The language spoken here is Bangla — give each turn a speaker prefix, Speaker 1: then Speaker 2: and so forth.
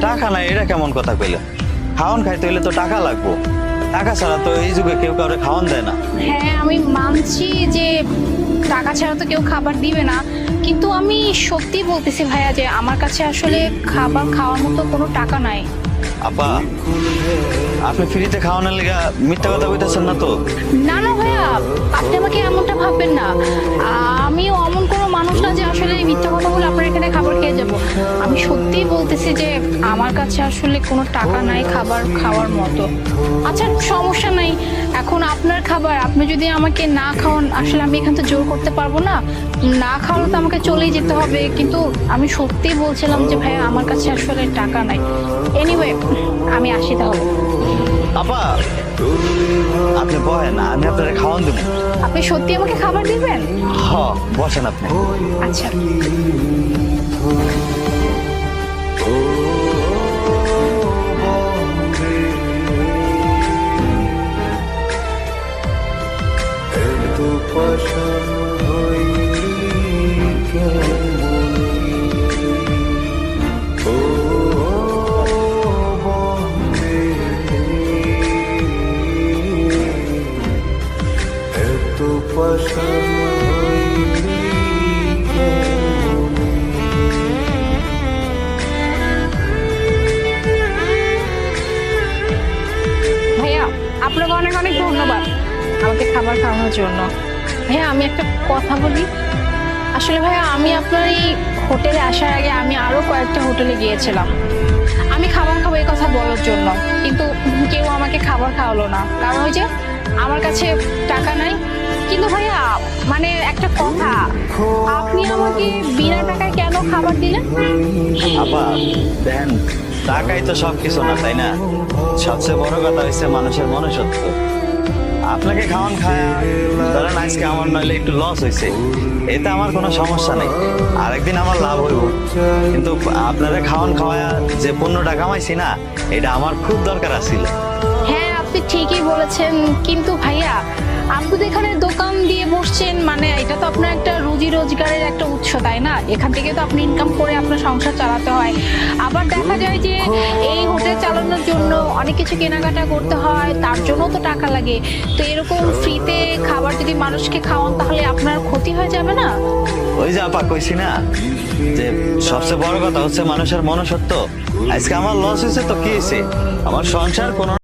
Speaker 1: টাকা নাই এটা কেমন কথা কইলে? খাওয়ান খাইতে হইলে তো টাকা লাগবো, টাকা ছাড়া তো এই যুগে কেউ কাউরে খাওয়ান দেয় না।
Speaker 2: হ্যাঁ আমি মানছি যে টাকা ছাড়া তো কেউ খাবার দিবে না, কিন্তু আমি সত্যি বলতেছি ভাইয়া যে আমার কাছে আসলে খাবার খাওয়ার মতো কোনো টাকা নাই।
Speaker 1: আপা, আপনি ফ্রিতে খাওয়ানোর লেগে মিথ্যা কথা কইতেছেন না তো?
Speaker 2: না না ভাইয়া, আপনি আমাকে এমনটা ভাববেন না। আমিও এমন কোনো মানুষ না যে আসলে মিথ্যা কথা বলে আপনার এখানে খাবার খেয়ে যাব। আমি সত্যিই বলতেছি যে আমার কাছে আসলে কোনো টাকা নাই খাবার খাওয়ার মতো। আচ্ছা সমস্যা নাই, এখন আপনার খাবার, আপনি যদি আমাকে না খাওয়ান আসলে আমি এখান থেকে জোর করতে পারবো না। না খাওয়ালে তো আমাকে চলেই যেতে হবে, কিন্তু আমি সত্যিই বলছিলাম যে ভাইয়া আমার কাছে আসলে টাকা নাই। এনিওয়ে আমি আসি তাহলে।
Speaker 1: আপা, আপনি বহেন, আমি আপনার খাওয়ান দেবো।
Speaker 2: আপনি সত্যি আমাকে খাবার দিবেন?
Speaker 1: হ, বসেন আপনি।
Speaker 2: আচ্ছা। ভাইয়া আপনাকে অনেক অনেক ধন্যবাদ আমাকে খাবার খাওয়ানোর জন্য। ভাইয়া আমি একটা কথা বলি, আসলে ভাইয়া আমি আপনার এই হোটেলে আসার আগে আমি আরো কয়েকটা হোটেলে গিয়েছিলাম আমি খাবার খাবো এই কথা বলার জন্য, কিন্তু কেউ আমাকে খাবার খাওয়ালো না, কারণ ওই যে আমার কাছে টাকা নাই। কিন্তু ভাইয়া মানে একটা কথা, আপনি আমাকে বিনা টাকায় কেন খাবার দিলেন?
Speaker 1: আপা দেন, টাকাই তো সবকিছু না, তাই না? সবচেয়ে বড় কথা হচ্ছে মানুষের মনুষ্যত্ব। আপনাকে খাওয়ান খায়া ধরেন আজকে আমার নইলে একটু লস হয়েছে, এতে আমার কোনো সমস্যা নেই, আরেকদিন আমার লাভ হইব। কিন্তু আপনারা খাওয়ান খাওয়ায়া যে 15 টাকা কামাইছি না, এটা আমার খুব দরকার আছিল।
Speaker 2: হ্যাঁ আপনি ঠিকই বলেছেন, কিন্তু ভাইয়া আপনি তো এখানে দোকান দিয়ে বসছেন, মানে এটা তো আপনার একটা রুজি রোজগারের একটা উৎস, তাই না? এখান থেকে তো আপনি ইনকাম করে আপনার সংসার চালাতে হয়। আবার দেখা যায় যে এই হোটেল চালানোর জন্য অনেক কিছু কেনাকাটা করতে হয়, তার জন্য তো টাকা লাগে। তো এরকম ফ্রিতে খাবার যদি মানুষকে খাওয়ান তাহলে আপনার ক্ষতি হয়ে যাবে না?
Speaker 1: ওই যে আপা কইছি না যে সবচেয়ে বড় কথা হচ্ছে মানুষের মনুষ্যত্ব। আজকে আমার লস হয়েছে তো কি হয়েছে, আমার সংসার কোনো